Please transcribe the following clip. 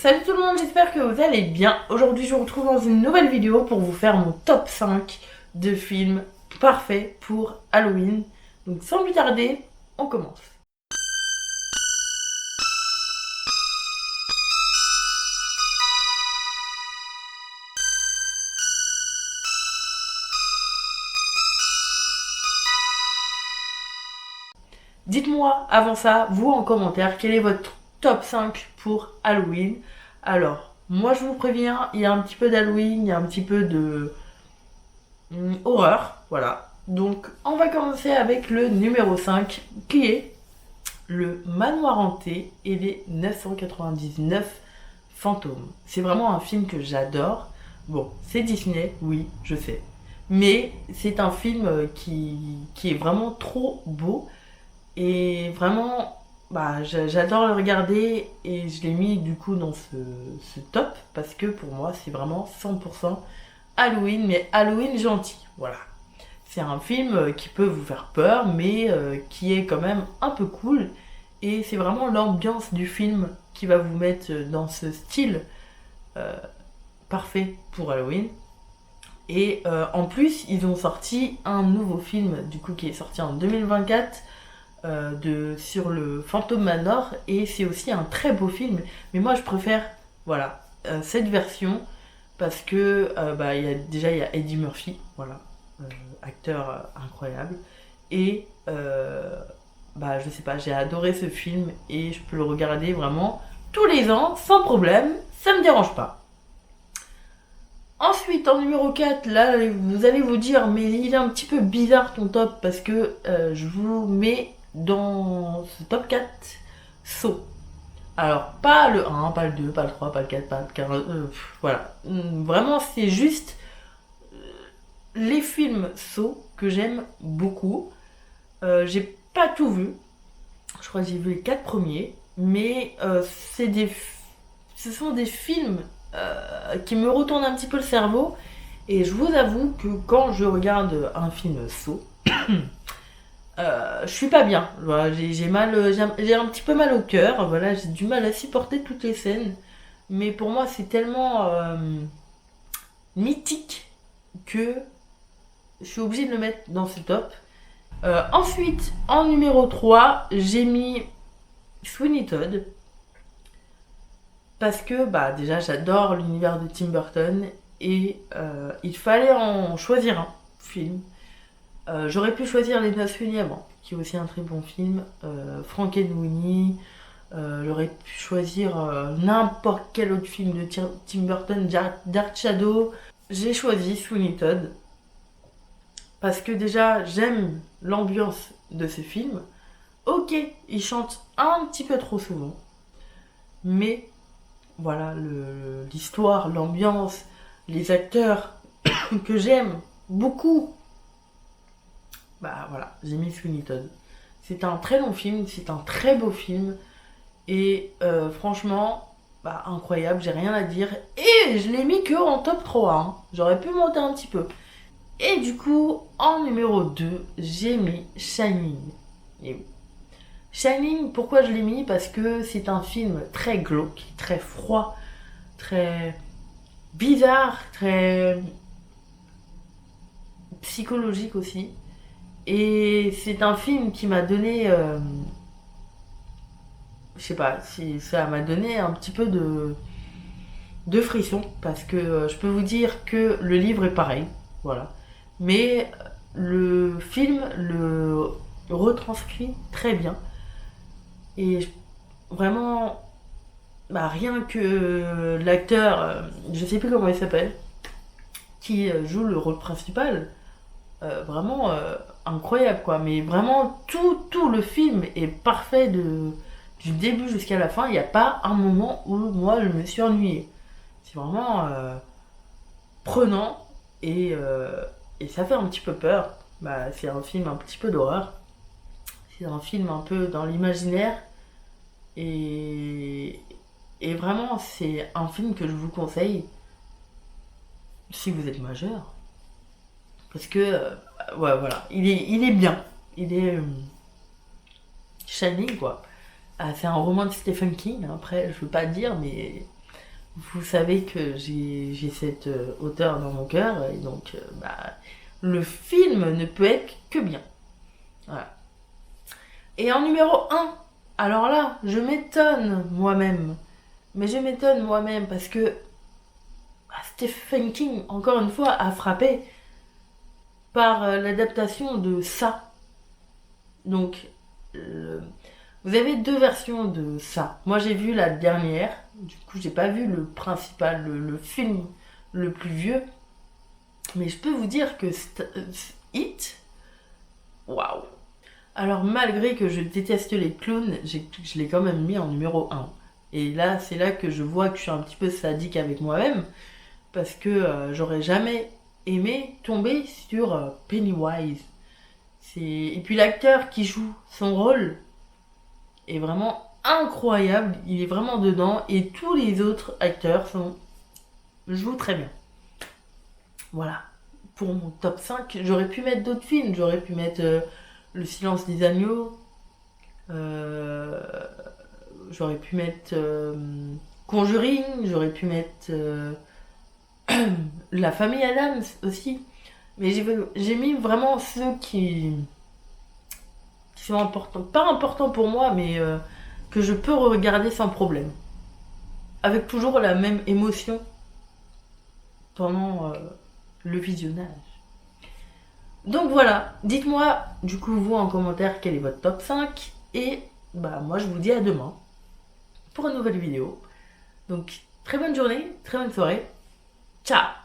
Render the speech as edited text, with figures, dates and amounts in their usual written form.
Salut tout le monde, j'espère que vous allez bien. Aujourd'hui je vous retrouve dans une nouvelle vidéo pour vous faire mon top 5 de films parfaits pour Halloween. Donc sans plus tarder, on commence. Dites-moi avant ça, vous en commentaire, quel est votre top 5 pour Halloween. Alors, moi je vous préviens, il y a un petit peu d'Halloween, il y a un petit peu de horreur, voilà. Donc on va commencer avec le numéro 5 qui est Le Manoir hanté et les 999 fantômes. C'est vraiment un film que j'adore. Bon, c'est Disney, oui, je sais. Mais c'est un film qui est vraiment trop beau. Et vraiment, j'adore le regarder et je l'ai mis du coup dans ce top parce que pour moi c'est vraiment 100% Halloween, mais Halloween gentil. Voilà. C'est un film qui peut vous faire peur, mais qui est quand même un peu cool. Et c'est vraiment l'ambiance du film qui va vous mettre dans ce style euh, parfait pour Halloween. Et en plus, ils ont sorti un nouveau film, du coup, qui est sorti en 2024 sur le Phantom Manor. Et c'est aussi un très beau film. Mais moi, je préfère, voilà, cette version parce que il y a Eddie Murphy, voilà, acteur incroyable. Et je sais pas, j'ai adoré ce film et je peux le regarder vraiment tous les ans sans problème, ça me dérange pas. Ensuite, en numéro 4, là, vous allez vous dire, mais il est un petit peu bizarre ton top parce que je vous mets dans ce top 4 Saw. Alors, pas le 1, pas le 2, pas le 3, pas le 4, pas le 15, voilà. Vraiment, c'est juste les films Saw que j'aime beaucoup. J'ai pas tout vu. Je crois que j'ai vu les 4 premiers. Mais ce sont des films qui me retournent un petit peu le cerveau. Et je vous avoue que quand je regarde un film Saw, je suis pas bien. Voilà, j'ai un petit peu mal au cœur. Voilà, j'ai du mal à supporter toutes les scènes. Mais pour moi, c'est tellement mythique que je suis obligée de le mettre dans ce top. Ensuite, en numéro 3, j'ai mis Sweeney Todd. Parce que déjà j'adore l'univers de Tim Burton et il fallait en choisir un film. J'aurais pu choisir Les 9 avant, qui est aussi un très bon film. Frankenweenie. J'aurais pu choisir n'importe quel autre film de Tim Burton, Dark Shadow. J'ai choisi Sweeney Todd parce que déjà j'aime l'ambiance de ce film. Ok, il chante un petit peu trop souvent, mais voilà, l'histoire, l'ambiance, les acteurs que j'aime beaucoup. Voilà, j'ai mis Sweeney Todd. C'est un très long film, c'est un très beau film. Et franchement, incroyable, j'ai rien à dire. Et je l'ai mis que en top 3, hein. J'aurais pu monter un petit peu. Et du coup, en numéro 2, j'ai mis Shining. Et oui. Shining, pourquoi je l'ai mis? Parce que c'est un film très glauque, très froid, très bizarre, très psychologique aussi. Et c'est un film qui m'a donné, je sais pas, si ça m'a donné un petit peu de frisson parce que je peux vous dire que le livre est pareil, voilà. Mais le film le retranscrit très bien. Et vraiment, rien que l'acteur, je sais plus comment il s'appelle, qui joue le rôle principal, vraiment incroyable quoi. Mais vraiment, tout le film est parfait du début jusqu'à la fin. Il n'y a pas un moment où moi je me suis ennuyée. C'est vraiment prenant et ça fait un petit peu peur. C'est un film un petit peu d'horreur. C'est un film un peu dans l'imaginaire. Et, et vraiment, c'est un film que je vous conseille si vous êtes majeur. Parce que, ouais, voilà, il est bien. Il est Shining, quoi. C'est un roman de Stephen King, hein, après, je veux pas dire, mais vous savez que j'ai cette auteur dans mon cœur, et donc le film ne peut être que bien. Voilà. Et en numéro 1, alors là, je m'étonne moi-même. Mais je m'étonne moi-même parce que Stephen King, encore une fois, a frappé par l'adaptation de ça. Donc, vous avez 2 versions de ça. Moi, j'ai vu la dernière. Du coup, j'ai pas vu le principal, le film le plus vieux. Mais je peux vous dire que It, waouh. Alors, malgré que je déteste les clowns, je l'ai quand même mis en numéro 1. Et là, c'est là que je vois que je suis un petit peu sadique avec moi-même. Parce que j'aurais jamais aimé tomber sur Pennywise. Et puis l'acteur qui joue son rôle est vraiment incroyable. Il est vraiment dedans. Et tous les autres acteurs jouent très bien. Voilà. Pour mon top 5, j'aurais pu mettre d'autres films. J'aurais pu mettre Le silence des agneaux. J'aurais pu mettre Conjuring. J'aurais pu mettre La famille Adams aussi. Mais j'ai mis vraiment ceux qui sont importants. Pas importants pour moi, mais que je peux regarder sans problème. Avec toujours la même émotion pendant le visionnage. Donc voilà, dites-moi du coup vous en commentaire quel est votre top 5. Et moi je vous dis à demain pour une nouvelle vidéo. Donc très bonne journée, très bonne soirée. Ciao!